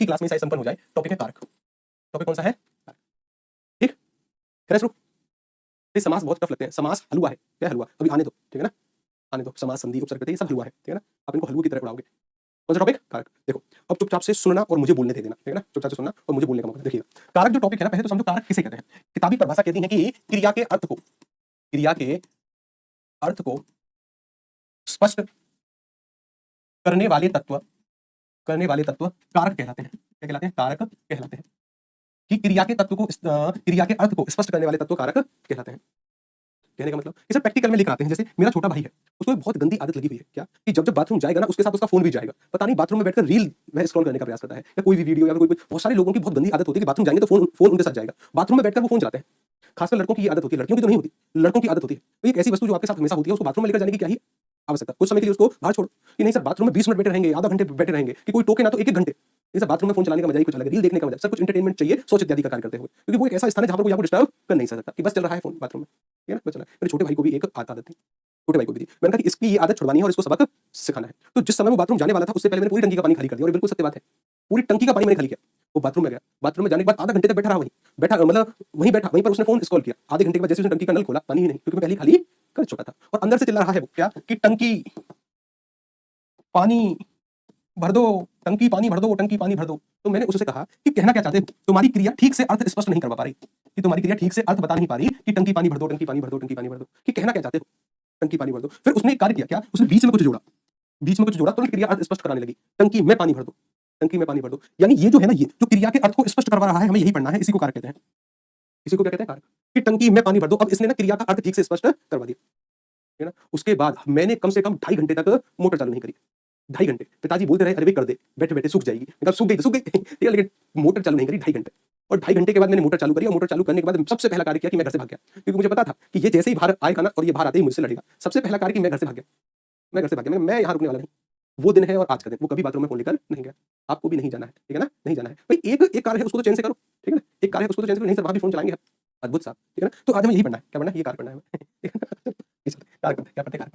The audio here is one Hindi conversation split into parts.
की क्लास में संपन्न हो जाए। टॉपिक है कारक। टॉपिक कौन सा है? ठीक, फिर शुरू। ये समास बहुत टफ लगते हैं। समास हलवा है। क्या हलवा? अभी आने दो, ठीक है ना, आने दो। समास, संधि, उपसर्ग, ये सब हलवा है, ठीक है ना। आप इनको हलवे की तरह उड़ाओगे। कौन सा टॉपिक? कारक। देखो अब चुपचाप से सुनना और मुझे बोलने दे देना, ठीक है ना। चुपचाप से सुनना और मुझे बोलने का मौका। देखिएगा कारक जो टॉपिक है ना, पहले तो समझो कारक किसे कहते हैं। किताबी परिभाषा कहती है कि क्रिया के अर्थ को स्पष्ट करने वाले तत्व कारक कहलाते हैं। क्या कहलाते हैं? कारक कहलाते हैं। कि क्रिया के अर्थ को स्पष्ट करने वाले तत्व कारक कहलाते हैं। कहने का मतलब इसे प्रैक्टिकल में लेकर आते हैं। जैसे मेरा छोटा भाई है, उसको एक बहुत गंदी आदत लगी हुई है। क्या? कि जब बाथरूम जाएगा ना, उसके साथ उसका फोन भी जाएगा। पता नहीं बाथरूम में बैठकर रील वह स्क्रॉल करने का प्रयास करता है, या कोई भी वीडियो, या कोई बहुत सारे लोगों की बहुत गंदी आदत होती है कि बाथरूम जाएंगे तो फोन उनके साथ जाएगा। बाथरूम में बैठकर वो फोन चलाते हैं। खासकर लड़कों की ये आदत होती है, लड़कियों की तो नहीं होती, लड़कों की आदत होती है। तो एक ऐसी वस्तु जो आपके साथ हमेशा होती है, उसको बाथरूम में लेकर जाने की क्या ही आवश्यकता? कुछ समय के लिए उसको बाहर छोड़ो कि नहीं सर बाथरूम में 20 मिनट बैठे रहेंगे, आधा घंटे बैठे रहेंगे, कि कोई टोके ना तो एक घंटे। जैसे बाथरूम में फोन चलाने का मजा ही कुछ अलग है, रील देखने का मजा, सब कुछ एंटरटेनमेंट चाहिए, सोच इत्यादि का कार्य करते हुए, क्योंकि वो एक ऐसा स्थान है जहां पर कोई आपको डिस्टर्ब कर नहीं सकता, कि बस चल रहा है फोन बाथरूम में, ठीक है ना, बस चल रहा है। मेरे छोटे भाई को भी एक आदत थी, छोटे भाई को भी थी। मैंने कहा कि इसकी ये आदत छुड़वानी है और इसको सबक सिखाना है। तो जिस समय वो बाथरूम जाने वाला था, उससे पहले मैंने पूरी टंकी का पानी खाली कर दिया, और बिल्कुल सत्य बात है, पूरी टंकी का पानी मैंने खाली किया। वो बाथरूम में गया, बाथरूम में जाने के बाद आधा घंटे तक बैठा रहा, वहीं बैठा, वहीं पर उसने फोन स्क्रॉल किया। आधे घंटे के बाद जैसे उसने टंकी का नल खोला, पानी ही नहीं, क्योंकि मैं पहले खाली कर चुका था। और अंदर से चिल्ला रहा है वो, क्या कि टंकी पानी भर दो, टंकी पानी भर दो, टंकी पानी भर दो। तो मैंने उससे कहा कि कहना क्या चाहते हो? तुम्हारी क्रिया ठीक से अर्थ स्पष्ट नहीं करवा पा रही, कि तुम्हारी क्रिया ठीक से अर्थ बता नहीं पा रही कि टंकी पानी भर दो, टंकी पानी भर दो, टंकी पानी भर दो, कि कहना क्या चाहते हो? टंकी पानी भर दो। फिर उसने एक कार्य किया, क्या? उसने बीच में कुछ जोड़ा, तो क्रिया अर्थ स्पष्ट कराने लगी। टंकी में पानी भर दो, टंकी में पानी भर दो। यानी ये जो है ना, ये जो क्रिया के अर्थ को स्पष्ट करवा रहा है, हमें यही पढ़ना है। इसी को कारक कहते हैं। इसी को क्या कहते हैं? कारक। कि टंकी में पानी भर दो। अब इसने ना क्रिया का अर्थ ठीक से स्पष्ट करवा दिया, है ना। उसके बाद मैंने कम से कम 2.5 घंटे तक मोटर चालू नहीं करी। 2.5 घंटे पिताजी बोलते रहे, अरे भाई कर दे, बैठे बैठे सूख जाएगी। मैंने कहा सूख गई तो सूख गई, ठीक है, लेकिन मोटर चालू नहीं करी 2.5 घंटे। और 2.5 घंटे के बाद मैंने मोटर चालू करी, और मोटर चालू करने के बाद सबसे पहला कार्य किया कि मैं घर से भाग गया, क्योंकि मुझे पता था कि ये जैसे ही बाहर आएगा ना, और ये बाहर आते ही मुझसे लड़ेगा। सबसे पहला कार्य कि मैं घर से भाग गया, मैं घर से भाग गया। मैं यहाँ रुकने वाला नहीं। वो दिन है और आज का दिन, वो कभी बाथरूम में फोन लेकर नहीं गया। आपको भी नहीं जाना है, ठीक है ना, नहीं जाना है भाई। एक कार्य है, उसको तो चैन से करो, ठीक है ना। एक कार्य है, उसको तो चैन से करो, नहीं सर वहां भी फोन चलाएंगे। अद्भुत साहब, ठीक है ना। तो आज हमें यही पढ़ना है। क्या पढ़ना है? ये कार्य पढ़ना है हमें। क्या पढ़ते हैं?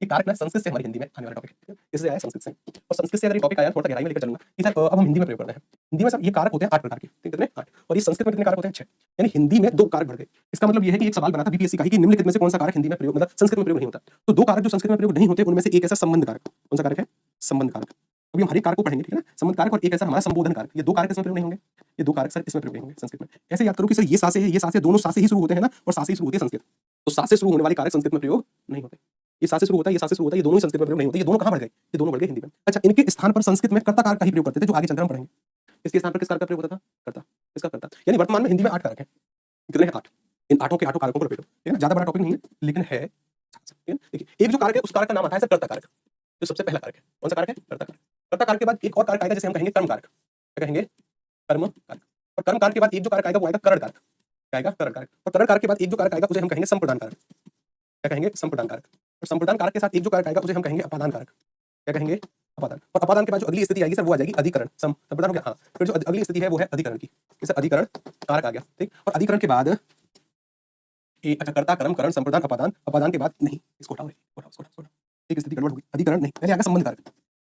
ये कारक ना संस्कृत से हमारी हिंदी में आने वाला टॉपिक है, इससे आया संस्कृत से। और संस्कृत से अगर ये टॉपिक आया, थोड़ा गहराई में लेकर चलूंगा कि सर अब हम हिंदी में प्रयोग करते हैं। हिंदी में सर ये कारक होते हैं 8 प्रकार के, कितने? 8। और ये संस्कृत में कितने कारक होते हैं? 6। यानी हिंदी में 2 कारक बढ़ गए। इसका मतलब ये है कि एक सवाल बना था बीपीएससी का ही कि निम्नलिखित में से कौन सा कारक हिंदी में प्रयोग, मतलब संस्कृत में प्रयोग नहीं होता। तो 2 कारक जो संस्कृत में प्रयोग नहीं होते, उनमें से एक ऐसा संबंध कारक। कौन सा कारक है? संबंध कारक। अभी हम हर एक कारक को पढ़ेंगे, ठीक है ना। संबंध कारक और एक ऐसा हमारा संबोधन कारक। ये 2 कारक इसमें प्रयोग नहीं होंगे, ये 2 कारक सर इसमें प्रयोग नहीं होंगे संस्कृत में। ऐसे याद करो कि सर ये सा से है, ये सा से, दोनों सा से ही शुरू होते हैं ना, और सा से ही शुरू होती है संस्कृत। तो सा से शुरू होने वाले कारक संस्कृत में प्रयोग नहीं होते। ये सा से शुरू होता है, ये सा से शुरू होता है, ये दोनों ही संस्कृत में प्रयोग नहीं होते। ये दोनों कहां बढ़ गए? ये दोनों बढ़ गए हिंदी में। अच्छा, इनके स्थान पर संस्कृत में कर्ता कारक का ही प्रयोग करते थे, जो आगे चलकर हम पढ़ेंगे। इसके स्थान पर किस कारक का प्रयोग होता था? कर्ता। इसका कर्ता। यानी वर्तमान में हिंदी में 8 कारक हैं। कितने हैं? 8। इन 8 के 8 कारकों को लपेटो, ठीक है ना। ज्यादा बड़ा टॉपिक नहीं है, लेकिन है, ठीक है। देखिए एक जो कारक है, उस कारक का नाम आता है सर कर्ता कारक, जो सबसे पहला कारक है। कौन सा कारक है? कर्ता कारक। कर्ता कारक के बाद एक और कारक आएगा, जिसे हम कहेंगे कर्म कारक। क्या कहेंगे? कर्म कारक। और कर्म कारक के बाद एक जो कारक आएगा, वो आएगा करण कारक। क्या आएगा? करण कारक। और करण कारक के बाद एक जो कारक आएगा, उसे हम कहेंगे संप्रदान कारक। क्या कहेंगे? संप्रदान कारक। और संप्रदान कारक के साथ एक जो कारक आएगा, उसे हम कहेंगे अपादान कारक। क्या कहेंगे? अपादान। और अपादान के बाद जो अगली स्थिति आएगी सर, वो आ जाएगी अधिकरण। संप्रदान हो गया, हाँ। फिर जो अगली स्थिति है, वो है अधिकरण की। इसे अधिकरण कारक आ गया, ठीक। और अधिकरण के बाद अच्छा, कर्ता, कर्म, करण, संप्रदान, अपादान। अपादान के बाद नहीं, इसको हटाओ, एक स्थिति गड़बड़ होगी। अधिकरण नहीं, पहले आएगा संबंध कारक,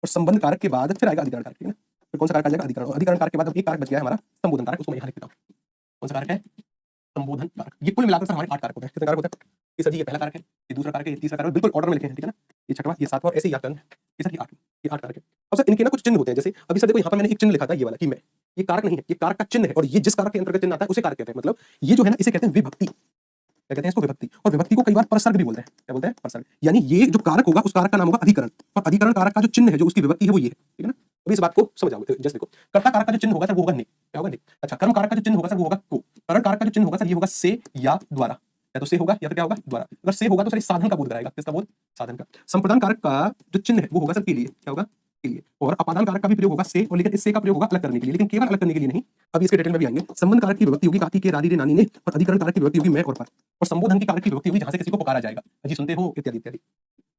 और संबंध कारक के बाद फिर आएगा अधिकरण कारक, ठीक है ना। फिर कौन सा कारक आ जाएगा? अधिकरण। और अधिकरण कारक के बाद अब एक कारक बच गया है हमारा संबोधन कारक, उसको मैं यहाँ लिख देता हूँ। कौन सा कारक है? संबोधन कारक। ये कुल मिलाकर सर हमारे 8 कारक होते हैं। कितने कारक होते हैं? ये सर जी ये पहला कारक है, ये दूसरा कारक है, ये तीसरा कारक है, बिल्कुल ऑर्डर में लिखे हैं, ठीक है ना। ये छठवां, ये सातवां, ऐसे ही याद करना है। ये सर ये 8, ये 8 कारक है। अब सर इनके ना कुछ चिन्ह होते हैं। जैसे अभी सर देखो यहाँ पर मैंने एक चिन्ह लिखा था, ये वाला, कि मैं, ये कारक नहीं है, ये कारक का चिन्ह है। और ये जिस कारक के अंतर्गत चिन्ह आता है, उसे कारक कहते हैं। मतलब ये जो है ना, इसे कहते हैं विभक्ति। क्या कहते हैं इसको? विभक्ति। और विभक्ति को कई बार परसर्ग भी बोलते हैं। क्या बोलते हैं? परसर्ग। यानी ये जो कारक होगा, उस कारक का नाम होगा अधिकरण। और अधिकरण कारक का जो चिन्ह है, जो उसकी विभक्ति है, वो ये है, ठीक है ना। अभी इस बात को समझ आओगे। जैसे देखो, कर्ता कारक का जो चिन्ह होगा सर, वो होगा ने। क्या होगा? ने। अच्छा, कर्म कारक का जो चिन्ह होगा सर, वो होगा को। करण कारक का जो चिन्ह होगा सर, ये होगा से या द्वारा। या तो से होगा, या तो क्या होगा? द्वारा। अगर से होगा तो सर साधन का बोध कराएगा। किसका बोध? साधन का। संप्रदान कारक का जो चिन्ह है, वो होगा सर के लिए। क्या होगा? के लिए। और अपादान कारक का भी प्रयोग होगा से, और लेकिन इस से का प्रयोग होगा अलग करने के लिए, लेकिन केवल अलग करने के लिए नहीं। अभी इसके डिटेल में भी आएंगे। संबंध कारक की विभक्ति होगी काकी के रानी रे नानी ने, और अधिकरण कारक की विभक्ति होगी मैं और पर। और संबोधन की कारक की विभक्ति होगी जहां से किसी को पुकारा जाएगा, अजी सुनते हो, इत्यादि इत्यादि।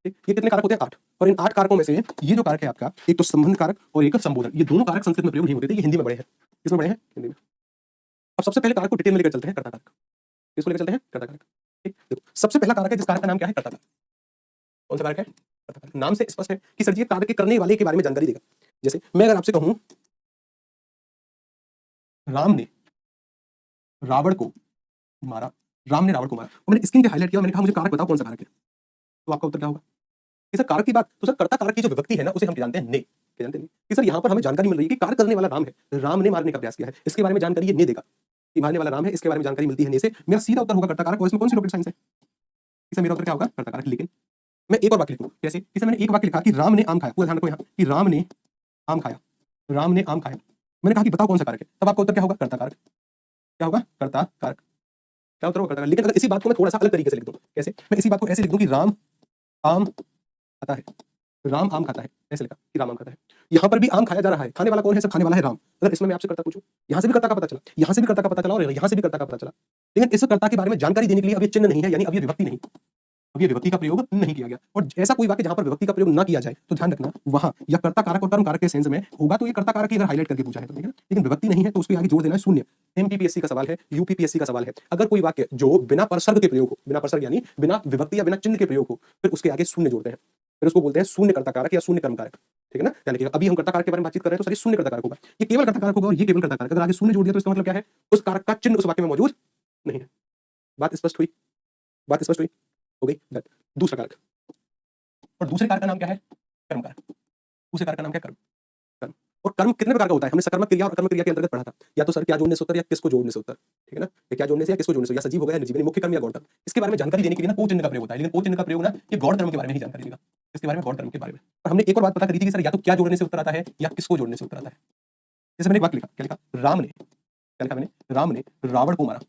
ये कितने कारक होते हैं? 8। और इन 8 कारकों में से ये जो कारक है आपका, एक तो संबंध कारक और एक संबोधन, ये दोनों कारक संस्कृत में प्रयोग नहीं होते थे, ये हिंदी में बड़े हैं। किसमें बड़े हैं? हिंदी में। अब सबसे पहले कारक को डिटेल में लेकर चलते हैं, कर्ता कारक। किसको लेकर चलते हैं? कर्ता कारक। ठीक, देखो सबसे पहला कारक है, जिस कारक का नाम क्या है? कर्ता कारक। कौन सा कारक है? कर्ता कारक। नाम से स्पष्ट है कि सर जी कार्य के करने वाले के बारे में जानकारी देगा। जैसे मैं अगर आपसे कहूं राम ने रावण को मारा। राम ने रावण को मारा और मैंने इसके नीचे हाईलाइट किया और मैंने कहा मुझे कारक बताओ कौन सा कारक है। तो आपका उत्तर क्या होगा कि सर कारक की बात, तो सर कर्ता कारक की जो विभक्ति है ना उसे हम जानते हैं ने, क्या जानते हैं कि सर यहाँ पर हमें जानकारी मिल रही है कि कार्य करने वाला राम है, राम ने मारने का प्रयास किया है, इसके बारे में जानकारी ये ने देगा कि मारने वाला राम है, इसके बारे में जानकारी मिलती है ने से। मेरा सीधा उत्तर होगा कर्ता कारक। और इसमें कौन सी रॉकेट साइंस है? इसमें मेरा उत्तर क्या होगा कर्ता कारक। लेकिन मैं एक और वाक्य लिखूं कैसे, इसमें मैंने एक वाक्य लिखा कि राम ने आम खाया, पूरा ध्यान रखो यहाँ कि राम ने आम खाया, राम ने आम खाया। मैंने कहा कि बताओ कौन सा कारक है, तब आपका उत्तर क्या होगा कर्ता कारक। क्या होगा कर्ता कारक, क्या उत्तर होगा कर्ता कारक। लेकिन अगर इसी बात को मैं थोड़ा सा अलग तरीके से लिख दूं, कैसे, मैं इसी बात को ऐसे लिख दूं कि राम आम खाता है, राम आम खाता है, ऐसे लिखा कि राम आम खाता है। यहाँ पर भी आम खाया जा रहा है, खाने वाला कौन है, सब खाने वाला है राम। अगर इसमें मैं आपसे कर्ता पूछूं, यहाँ से भी कर्ता का पता चला, यहाँ से भी कर्ता का पता चला और यहाँ से भी कर्ता का पता चला, लेकिन इस कर्ता के बारे में जानकारी देने के लिए अब ये चिन्ह नहीं है, यानी अब ये विभक्ति नहीं, अब ये विभक्ति का प्रयोग नहीं किया गया। और ऐसा कोई वाक्य जहां पर विभक्ति का प्रयोग ना किया जाए तो ध्यान रखना वहां या कर्ता कारक और कर्म कारक के सेंस में होगा तो ये कर्ता कारक ही अगर हाईलाइट करके पूछा है तो ठीक है, लेकिन विभक्ति नहीं है तो उसके आगे जोड़ देना है शून्य। एमपीपीएससी का सवाल है, यूपीपीएससी का सवाल है, अगर कोई वाक्य जो बिना परसर्ग के प्रयोग हो, बिना परसर्ग यानी बिना विभक्ति या बिना चिन्ह के प्रयोग हो, फिर उसके आगे शून्य जोड़ते हैं, फिर उसको बोलते हैं शून्य कर्ता कारक या शून्य कर्म कारक। ठीक है ना, यानी कि अभी हम कर्ता कारक के बारे में बातचीत कर रहे हैं तो सर शून्य कर्ता कारक होगा, ये केवल कर्ता कारक होगा और ये केवल कर्ता कारक। अगर आगे शून्य जोड़ दिया तो इसका मतलब क्या है, उस कारक का चिन्ह उस वाक्य में मौजूद नहीं है। बात स्पष्ट हुई, बात स्पष्ट हुई, हो गई। दूसरा कारक, और दूसरे कारक का नाम क्या है, कर्म कारक। दूसरे कारक का नाम क्या है, कर्म। कर्म और कर्म कितने प्रकार का होता है, हमने सकर्मक क्रिया और अकर्मक क्रिया के अंतर्गत पढ़ा था, या तो सर क्या जोड़ने से उत्तर या किसको जोड़ने से उत्तर। ठीक है ना, या क्या जोड़ने से या किसको जोड़ने से, या सजीव हो गया निर्जीव, मुख्य कर्म या गौण कर्म। इसके बारे में जानकारी देने के लिए ना को चिन्ह का प्रयोग होता है, लेकिन को चिन्ह का प्रयोग ना ये गौण कर्म के बारे में ही जानकारी देगा, इसके बारे में गौण कर्म के बारे में। और हमने एक और बात पता करी थी कि सर या तो क्या जोड़ने से उत्तर आता है या किसको जोड़ने से उत्तर आता है। जैसे मैंने एक वाक्य लिखा, क्या लिखा, राम ने, क्या लिखा मैंने, राम ने रावण को मारा,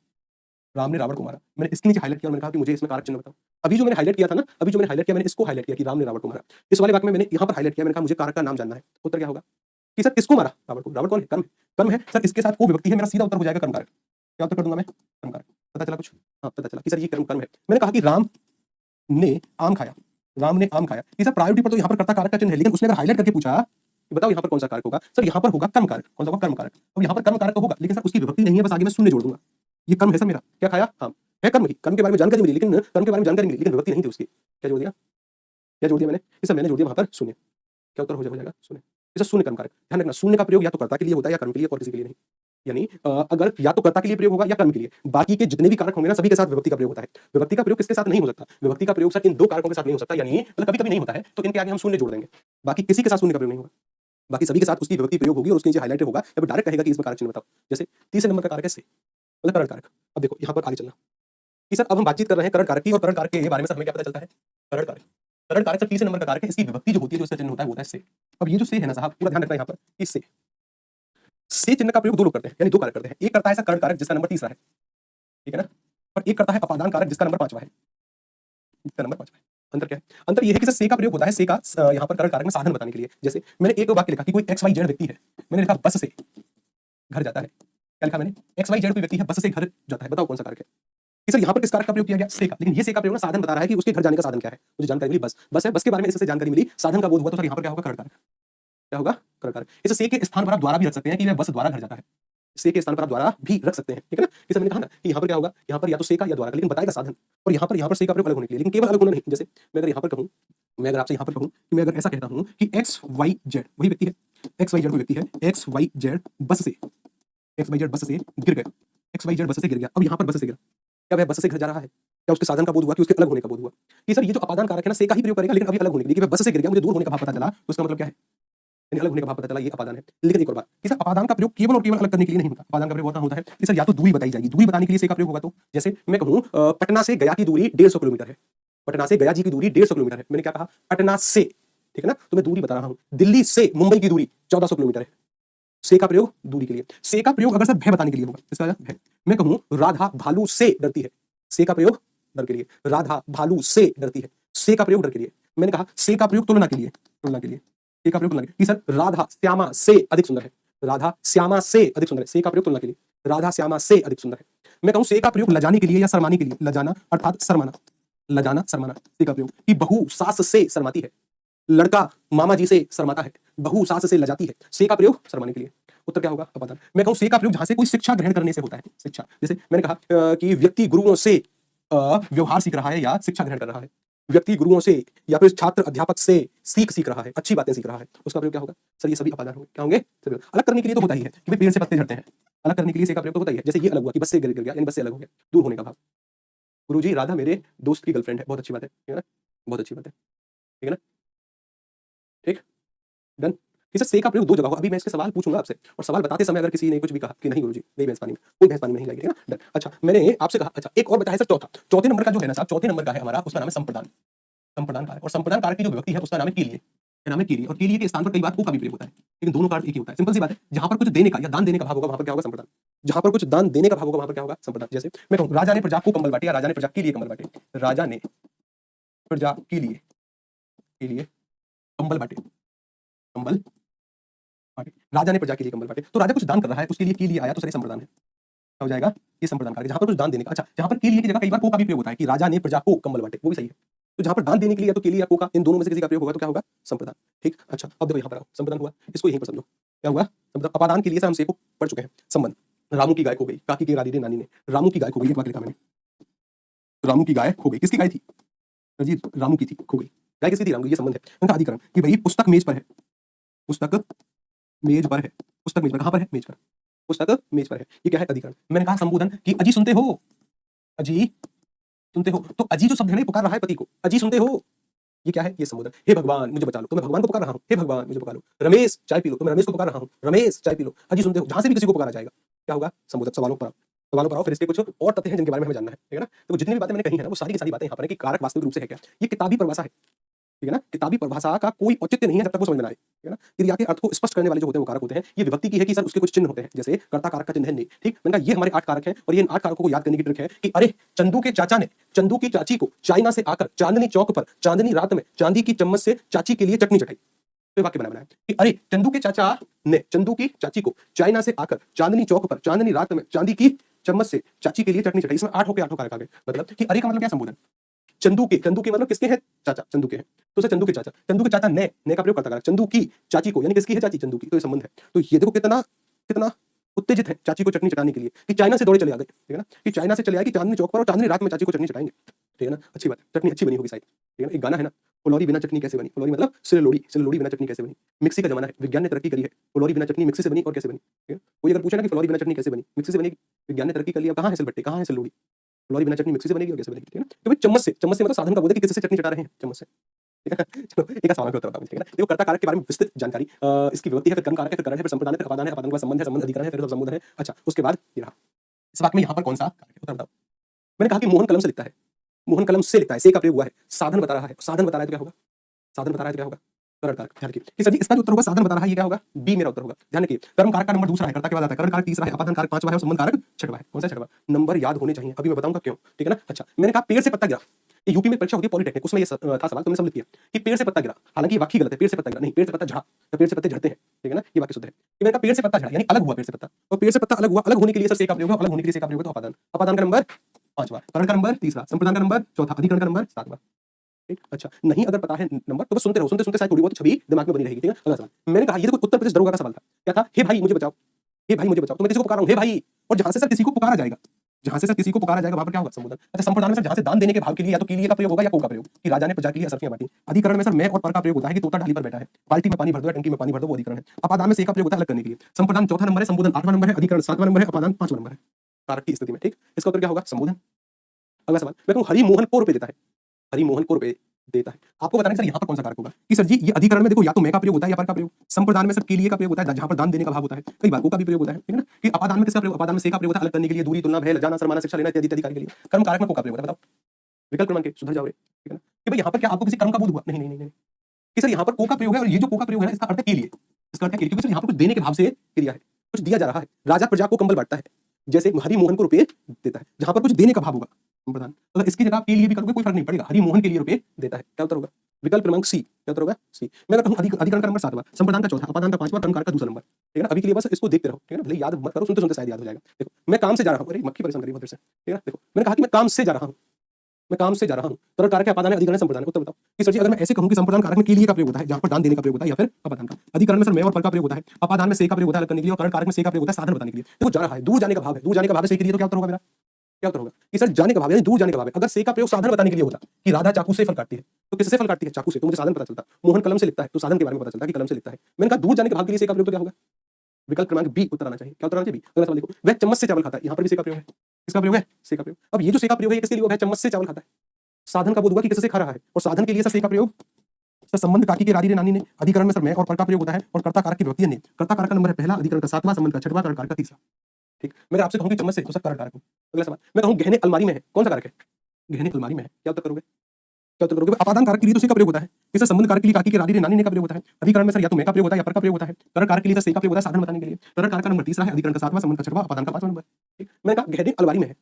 राम ने रावण को मारा। मैंने इसके नीचे हाईलाइट किया और मैंने कहा कि मुझे इसमें कारक चिन्ह बताओ। अभी जो मैंने हाईलाइट किया था ना, अभी जो मैंने हाईलाइट किया, मैंने इसको हाईलाइट किया कि राम ने रावण को मारा। इस वाले वाक्य में मैंने यहाँ पर हाईलाइट किया, मैंने कहा मुझे कारक का नाम जानना है। उत्तर क्या होगा कि सर किसको मारा, रावण को। रावण कौन है, कर्म है, कर्म है सर, इसके साथ को विभक्ति है, मेरा सीधा उत्तर हो जाएगा कर्म कारक। क्या उत्तर कर दूंगा मैं, कर्म कारक। पता चला कुछ, हाँ पता चला कि सर ये कर्म कर्म है। मैंने कहा कि राम ने आम खाया, राम ने आम खाया, ये सर प्रायोरिटी पर तो यहाँ पर कर्ता कारक का चिन्ह है, लेकिन उसने अगर हाईलाइट करके पूछा कि बताओ यहाँ पर कौन सा कारक होगा, सर यहाँ पर होगा कर्म कारक। कौन सा होगा, कर्म कारक। अब यहाँ पर कर्म कारक तो होगा, लेकिन सर उसकी विभक्ति नहीं है, बस आगे मैं शून्य जोड़ दूंगा। ये कर्म है सर मेरा, क्या खाया, आम है, कर्म ही, कर्म के बारे में जानकारी मिली, लेकिन कर्म के बारे में जानकारी मिली लेकिन विभक्ति नहीं थी उसकी। क्या जोड़ दिया, क्या जोड़ दिया मैंने, इसे मैंने जोड़ दिया वहां पर शून्य। क्या उत्तर हो जाएगा, शून्य। इसे शून्य कर्म कारक। ध्यान रखना शून्य का प्रयोग या तो कर्ता के लिए होता है या कर्म के लिए, और किसी के लिए नहीं। यानी अगर या तो कर्ता के लिए प्रयोग होगा या कर्म के लिए, बाकी के जितने भी कारक होंगे ना सभी के साथ विभक्ति का प्रयोग होता है। विभक्ति का प्रयोग किसके साथ नहीं हो सकता, विभक्ति का प्रयोग सर इन दो कारकों के साथ नहीं हो सकता, यानी मतलब कभी कभी नहीं होता है तो इनके आगे हम शून्य जोड़ देंगे, बाकी किसी के साथ शून्य का प्रयोग नहीं होगा, बाकी सभी के साथ उसकी विभक्ति प्रयोग होगी और उसके नीचे हाईलाइट होगा, या डायरेक्ट कहेगा कि इसमें कारक चिन्ह बताओ। जैसे तीसरे नंबर का कारक है से, मतलब करण कारक। अब देखो यहाँ पर आगे चलना कि सर अब हम बातचीत कर रहे हैं करण कारक की, और करण कारक के बारे में सर हमें क्या पता चलता है, करण कारक। करण कारक सर तीसरे नंबर का कारक है, इसकी विभक्ति जो होती है, जो इसका चिन्ह होता है वो होता है से। अब ये जो से है ना साहब, पूरा ध्यान रखना यहाँ पर, इससे से चिन्ह का प्रयोग दो लोग करते हैं, यानी दो कारक करते हैं। एक करता है ऐसा करण कारक जिसका नंबर तीसरा है, ठीक है ना, और एक करता है अपादान कारक जिसका नंबर पांचवा है, जिसका नंबर पांचवा है। अंतर क्या है, अंतर यह है कि सर से का प्रयोग होता है, से का यहाँ पर करण कारक में साधन बताने के लिए। जैसे मैंने एक वाक्य लिखा कि कोई एक्स वाई जेड व्यक्ति है, मैंने लिखा बस से घर जाता है। क्या लिखा मैंने, एक्स वाई जेड कोई व्यक्ति है, बस से घर जाता है, बताओ कौन सा कारक है। कि सर यहाँ पर किस कारक का प्रयोग किया गया, से का, लेकिन ये से का प्रयोग ना साधन बता रहा है कि उसके घर जाने का साधन क्या है। मुझे जानकारी मिली बस, बस है, बस के बारे में इससे जानकारी मिली, साधन का बोध हुआ, तो सर यहाँ पर क्या होगा, करण कारक। क्या होगा, करण कारक। इसे से के स्थान पर आप द्वारा भी रख सकते हैं कि वह बस द्वारा घर जाता है, से के स्थान पर आप द्वारा भी रख सकते हैं, ठीक है ना। जैसे मैंने कहा ना कि यहाँ पर क्या होगा, यहाँ पर या तो से का या द्वारा का, लेकिन बताएगा साधन। और यहाँ पर से का प्रयोग अलग होने के लिए, लेकिन केवल अलग होना नहीं। जैसे मैं अगर यहाँ पर कहूँ, मैं अगर आपसे यहाँ पर कहूँ कि मैं अगर ऐसा कहता हूँ कि एक्स वाई जेड वही व्यक्ति है, एक्स वाई जेड कोई व्यक्ति है, एक्स वाई जेड बस से, एक्स वाई जेड बस से गिर गया, एक्स वाई जेड बस से गिर गया। अब यहाँ पर बस से गिरा, क्या वह बस से घर जा रहा है, क्या उसके साधन का बोध हुआ कि उसके अलग होने का बोध हुआ। कि सर ये जो अपादान कारक है ना, से का ही प्रयोग करेगा, लेकिन अभी अलग होने के लिए कि वह बस से गिर गया, मुझे दूर होने का भाव पता चला, तो उसका मतलब क्या है, यानी अलग होने का भाव पता चला, ये अपादान है। लेकिन एक और बात कि सर अपादान का प्रयोग केवल और केवल अलग करने के लिए नहीं होता, अपादान का प्रयोग होता है कि सर या तो दूरी बताई जाएगी, दूरी बताने के लिए से का प्रयोग होगा। तो जैसे मैं कहूँ पटना से गया की दूरी 150 किलोमीटर है, पटना से गया जी की दूरी 150 किलोमीटर है। मैंने क्या कहा, पटना से, ठीक है ना, तो मैं दूरी बता रहा हूँ। दिल्ली से मुंबई की दूरी 1400 किलोमीटर है। से का प्रयोग दूरी के लिए, से का प्रयोग अगर सर भय बताने के लिए होगा, इसका भय। मैं कहूँ राधा भालू से डरती है, से का प्रयोग डर के लिए, राधा भालू से डरती है, से का प्रयोग डर के लिए। मैंने कहा से का प्रयोग तुलना के लिए, तुलना के लिए, से का प्रयोग तुलना के लिए कि सर राधा श्यामा से अधिक सुंदर है, राधा श्यामा से अधिक सुंदर है, से का प्रयोग तुलना के लिए, राधा श्यामा से अधिक सुंदर है। मैं कहूँ से का प्रयोग लजाने के लिए या शर्माने के लिए, लजाना अर्थात शर्माना, लजाना शर्माना, से का प्रयोग कि बहू सास से शर्माती है, लड़का मामा जी से शर्माता है, बहू सास से लजाती है, से का प्रयोग शर्माने के लिए। उत्तर क्या होगा, अपादान। मैं कहूँ से का प्रयोग जहां से कोई शिक्षा ग्रहण करने से होता है, शिक्षा। जैसे मैंने कहा कि व्यक्ति गुरुओं से व्यवहार सीख रहा है या शिक्षा ग्रहण कर रहा है, व्यक्ति गुरुओं से या फिर छात्र अध्यापक से सीख रहा है, अच्छी बातें सीख रहा है, उसका प्रयोग क्या होगा, सर ये सभी अपादान होंगे। क्या होंगे, अलग करने के लिए तो होता ही है कि भाई पेड़ से पत्ते झड़ते हैं, अलग करने के लिए से का प्रयोग तो होता ही है। जैसे ये अलग हुआ कि बस से गिर गया, यानी बस से अलग हो गया, दूर होने का भाव। गुरुजी राधा मेरे दोस्त की गर्लफ्रेंड है, बहुत अच्छी बात है, ठीक है ना, बहुत अच्छी बात है, ठीक है ना, ठीक, डन। कि सर से का प्रयोग दो जगह हो। अभी मैं इसके सवाल पूछूंगा आपसे, और सवाल बताते समय अगर किसी ने कुछ भी कहा कि नहीं गुरुजी नहीं बहस पानी में, कोई बहस पानी में नहीं लगेगी, ठीक है ना, डन। अच्छा मैंने आपसे कहा, अच्छा एक और बताया सर चौथा, चौथे नंबर का जो है ना साहब, चौथे नंबर का है हमारा, उसका नाम है संप्रदान, संप्रदान कारक। और संप्रदान कारक की जो विभक्ति है उसका नाम है कीलिए, नाम है कीलिए। और कीलिए के स्थान पर कई बार को का भी प्रयोग होता है, लेकिन दोनों का अर्थ एक ही होता है। सिंपल सी बात है, जहां पर कुछ देने का या दान देने का भाव होगा वहां पर क्या होगा, संप्रदान। जहां पर कुछ दान देने का भाव होगा वहां पर क्या होगा, संप्रदान। जैसे मैं कहूं राजा ने प्रजा को कंबल बांटे, या राजा ने प्रजा के लिए कंबल बांटे, राजा ने प्रजा के लिए कंबल बांटे, कंबल बांटे, राजा ने प्रजा के लिए कंबल बांटे। तो राजा कुछ दान कर रहा है, उसके लिए के लिए आया, तो सर ये संप्रदान है, क्या हो जाएगा, ये संप्रदान कारक। जहां पर कुछ दान देने का, अच्छा जहां पर के लिए की जगह कई बार को का भी प्रयोग होता है कि राजा ने प्रजा को कंबल बांटे, वो भी सही है। तो जहां पर दान देने के लिए या तो के लिए या को का, इन दोनों में से किसी का प्रयोग होगा तो क्या होगा, संप्रदान। ठीक, अच्छा अब देखो यहाँ पर आओ, संप्रदान हुआ, इसको यहीं पर समझो क्या हुआ, संप्रदान। अपादान के लिए से हम से को पढ़ चुके हैं। संबंध, रामू की गाय खो गई, काकी के रानी ने नानी ने, रामू की गाय खो गई, एक वाक्य लिखा मैंने, रामू की गाय खो गई, किसकी गाय थी जी, रामू की थी, खो गई, गाय किसकी थी, रामू की। ये संबंध है उनका अधिकरण कि भाई पुस्तक मेज पर है, पुस्तक मेज पर है, पुस्तक मेज पर, कहां पर है, मेज पर, पुस्तक मेज पर है, ये क्या है, अधिकरण। मैंने कहा संबोधन कि अजी सुनते हो, अजी सुनते हो, तो अजी जो शब्द है ना पुकार रहा है पति को, अजी सुनते हो, ये क्या है, ये संबोधन। हे भगवान मुझे बचा लो, तो मैं भगवान को पुकार रहा हूं, हे भगवान मुझे पुकार लो। रमेश चाय पी लो, तो मैं रमेश को पुकार रहा हूं, रमेश चाय पी लो। अजी सुनते हो, जहां से भी किसी को पुकारा जाएगा क्या होगा, संबोधन। सवालों पर आओ, फिर इसके कुछ और तथ्य हैं जिनके बारे में हमें जानना है, ठीक है ना। तो जितनी भी बातें मैंने कही है ना वो सारी की सारी बातें यहाँ पर है कि कारक वास्तविक रूप से है क्या, ये किताबी परिभाषा है, ठीक है ना। किताबी परिभाषा का कोई औचित्य नहीं है जब तक वो समझ में ना आए, ठीक है ना। क्रिया के अर्थ को स्पष्ट करने वाले जो होते हैं वो कारक होते हैं। ये विभक्ति की है कि सर उसके कुछ चिन्ह होते हैं, जैसे कर्ता कारक का चिन्ह है ने, ठीक। मैंने कहा ये हमारे 8 कारक हैं, और ये इन 8 कारकों को याद करने की ट्रिक है कि अरे चंदू के चाचा ने चंदू की चाची को चाइना से आकर चांदनी चौक पर चांदनी रात में चांदी की चम्मच से चाची के लिए चटनी चटाई। तो वाक्य बनाया कि अरे चंदू के चाचा ने चंदू की चाची को चाइना से आकर चांदनी चौक पर चांदनी रात में चांदी की चम्मच से चाची के लिए चटनी चटाई। इसमें 8 कारक आ गए। मतलब कि अरे का मतलब क्या, संबोधन। चंदू के मतलब किसके हैं, चाचा, चंदू के हैं, तो सर चंदू के चाचा ने का प्रयोग करता है, चंदू की चाची को, यानी किसकी है, चाची, चंदू की, तो ये संबंध है। तो ये देखो कितना कितना उत्तेजित है चाची को चटनी चटाने के लिए कि चाइना से दौड़े चले आ गए, ठीक है ना, कि चाइना से चले आए कि चांदनी चौक पर और चांदनी रात में चाची को चटनी चटाएंगे, ठीक है ना। अच्छी बात है, चटनी अच्छी बनी होगी शायद, ठीक है ना। एक गाना है ना, फुलौरी बिना चटनी कैसे बनी, फुलौरी मतलब सिललोड़ी बिना चटनी कैसे बनी। मिक्सी का जमाना है, विज्ञान ने तरक्की करी है, फुलौरी बिना चटनी मिक्सी से बनी और कैसे बनी, ठीक है। कोई अगर पूछे ना कि फुलौरी बिना चटनी कैसे बनी, मिक्सी से बनेगी, विज्ञान ने तरक्की कर लिया, कहाँ है सिलबट्टे, कहाँ है सिललोड़ी, फुलौरी बिना चटनी मिक्सी से बनेगी और कैसे बनेगी, ठीक है ना। तो भाई चम्मच से मतलब साधन का बोध है कि किससे चटनी चटा रहे हैं, चम्मच से, ठीक है। चलो एक सवाल का उत्तर बताओ, ठीक है ना। देखो कर्ता कारक के बारे में विस्तृत जानकारी, इसकी विभक्ति है, फिर कर्म कारक है, फिर करण है, फिर संप्रदान है, फिर अपादान है, अपादान का संबंध है, संबंध अधिकरण है, फिर संबोधन है। अच्छा उसके बाद ये रहा, इस वाक्य में यहाँ पर कौन सा कारक है, उत्तर बताओ। मैंने कहा कि मोहन कलम से लिखता है, मोहन कलम से लिखता है, से का प्रयोग हुआ है, साधन बता रहा है, साधन बता रहा है तो क्या होगा, साधन बता रहा है तो क्या होगा, करण कारक। ध्यान रखिए कि सर जी इसका जो उत्तर होगा साधन बता रहा है, ये क्या होगा, बी मेरा उत्तर होगा। ध्यान रखिए कर्म कारक का नंबर दूसरा है, कर्ता के बाद आता है, करण कारक तीसरा है, अपादान कारक पांचवा है और संबंध कारक छठवां है। कौन सा छठवां, नंबर याद होने चाहिए, अभी मैं बताऊंगा क्यों, ठीक है ना। अच्छा मैंने कहा पेड़ से पत्ता गिरा, ये यूपी में परीक्षा होती है पॉलिटेक्निक, उसमें ये था सवाल, तुमने सम्मिलित किया कि पेड़ से पत्ता गिरा, हालांकि ये वाक्य गलत है, पेड़ से पत्ता गिरा नहीं, पेड़ से पत्ता झड़ा, तो पेड़ से पत्ते झड़ते हैं, ठीक है ना, ये वाक्य शुद्ध है। कि मैंने कहा पेड़ से पत्ता झड़ा यानी अलग हुआ पेड़ से पत्ता, और पेड़ से पत्ता अलग हुआ, अलग होने के लिए सर से का प्रयोग है, अलग होने के लिए से का प्रयोग है, तो अपादान, अपादान का नंबर पांचवा, करण का नंबर तीसरा, संप्रदान का नंबर चौथा, अधिकरण का नंबर सातवां, ठीक। अच्छा नहीं अगर पता है नंबर तो बस सुनते रहो, सुनते सुनते शायद थोड़ी बहुत छवि दिमाग में बनी रहेगी, ठीक है। अगला सवाल मैंने कहा ये देखो उत्तर प्रदेश दरोगा का सवाल था, क्या था, हे भाई मुझे बचाओ, हे भाई मुझे बचाओ, तो मैं किसी को पुकार रहा हूं हे भाई, और जहां से सर किसी को पुकारा जाएगा, जहां से सर किसी को पुकारा जाएगा वहां पर क्या होगा, संबोधन। अच्छा संप्रदान में सर जहां से दान देने के भाव के लिए या तो के लिए का प्रयोग होगा या को का प्रयोग, कि राजा ने प्रजा के लिए असरफियां बांटी। अधिकरण में सर मैं और पर का प्रयोग होता है कि तोता ढाली पर बैठा है, बाल्टी में पानी भर दो या टंकी में पानी भर दो, वो अधिकरण है। अपादान में से का प्रयोग होता है अलग करने के लिए, संप्रदान चौथा नंबर है, संबोधन 8वां नंबर है, अधिकरण 7वां नंबर है, अपादान 5वां नंबर है कारक की स्थिति में, ठीक। इसका उत्तर क्या होगा, संबोधन। अगला सवाल मैं कहूं हरि मोहन को रुपए देता है, हरि मोहन को रुपए देता है, आपको बताना है सर यहाँ पर कौन सा कारक होगा कि सर जी ये अधिकरण में देखो या तो मैं का प्रयोग होता है या पर का प्रयोग, संप्रदान में सर के लिए का प्रयोग होता है जहां पर दान देने का भाव होता है, कई बार को का भी प्रयोग होता है, ठीक है ना। कि अपादान में किसका प्रयोग, अपादान में से का प्रयोग होता है अलग करने के लिए, दूरी तुलना भय जाना शर्माना शिक्षा लेना इत्यादि के लिए। कर्म कारक में को का प्रयोग होता है, बताओ विकल्प क्रमांक के सुधर जाओ रे, ठीक है ना। कि भाई यहाँ पर क्या आपको किसी कर्म का बोध हुआ, नहीं नहीं नहीं नहीं, कि सर यहाँ पर को का प्रयोग है, और ये जो को का प्रयोग है ना इसका अर्थ है के लिए, इसका अर्थ है के लिए, क्योंकि सर यहाँ पर कुछ देने के भाव से क्रिया है, कुछ दिया जा रहा है, राजा प्रजा को कंबल बांटता है, जैसे हरि मोहन को रुपए देता है, जहां पर कुछ देने का भाव होगा संप्रदान, अगर इसकी जगह के लिए भी करोगे कोई फर्क नहीं पड़ेगा, हरि मोहन के लिए रुपए देता है, क्या उत्तर होगा, विकल्प क्रमांक सी, क्या उत्तर होगा सी। मैं कहता हूं अधिकरण का नंबर 7वां, संप्रदान का चौथा, अपादान का 5वां, कर्म कारक का दूसरा नंबर, ठीक है ना। अभी के लिए बस इसको देखते रहो, ठीक है ना, भले याद मत करो, सुनते सुनते शायद याद हो जाएगा। देखो मैं काम से जा रहा हूं, अरे मक्खी परेशान करी बहुत देर से, ठीक है ना। देखो मैंने कहा कि मैं काम से जा रहा हूं, मैं काम से जा रहा हूं, करण कारक है, अपादान है, अधिकरण है, संप्रदान है, उत्तर बताओ कि सर जी अगर मैं ऐसे कहूं कि संप्रदान कारक में के लिए का प्रयोग होता है जहां पर दान देने का प्रयोग होता है, या फिर अपादान का, अधिकरण में सर मैं और पर का प्रयोग होता है, अपादान में से का प्रयोग होता है अलग करने के लिए, और करण कारक में से का प्रयोग होता है साधन बताने के लिए। देखो जा रहा है, दूर जाने का भाव है, दूर जाने का भाव है से के लिए, तो क्या उत्तर होगा मेरा, क्या उत्तर होगा कि सर जाने का भाव यानी दूर जाने का भाव है। अगर से का प्रयोग साधन बताने के लिए होता कि राधा चाकू से फल काटती है, तो किससे फल काटती है, चाकू से, तो मुझे साधन पता चलता। मोहन कलम से लिखता है तो साधन के बारे में पता चलता कि कलम से लिखता है। मैंने कहा दूर जाने के भाव के लिए से का प्रयोग तो क्या होगा, विकल्प क्रमांक बी उत्तर आना चाहिए। क्या उत्तर आना चाहिए? अगला सवाल देखो, वह चम्मच से चावल खाता है। यहाँ पर भी से का प्रयोग है। किसका प्रयोग है? से का प्रयोग। अब ये जो से का प्रयोग है, ये किसके लिए हुआ? वह चम्मच से चावल खाता है। साधन का बोध हुआ कि किससे खा रहा है, और साधन के लिए सर से का प्रयोग, सर संबंध काकी के रारी रे नानी ने, अधिकरण में सर मैं और पर का प्रयोग होता है, और कर्ता कारक की विभक्ति ने, कर्ता कारक का नंबर है पहला, अधिकरण का सातवां, संबंध का छठवां, कारण कारक का तीसरा। ठीक, मैं आपसे कहूं कि चम्मच से, तो सर कारण कारक हो। अगला सवाल, मैं कहूं गहने अलमारी में है, कौन सा कारक है? गहने अलमारी में है। क्या उत्तर करोगे? क्या उत्तर करोगे? अपादान कारक के लिए तो से का प्रयोग होता है, इससे संबंध कारक के लिए काकी के रारी रे नानी ने का प्रयोग होता है, अधिकरण में सर या तो मैं का प्रयोग होता है या पर का प्रयोग होता है, कारण कारक के लिए तो से का प्रयोग होता है साधन बताने के लिए, कारण कारक का नंबर तीसरा है, अधिकरण का सातवां, संबंध का छठवां, अपादान का पांचवां नंबर। ठीक, मैंने कहा गहने अलमारी में है,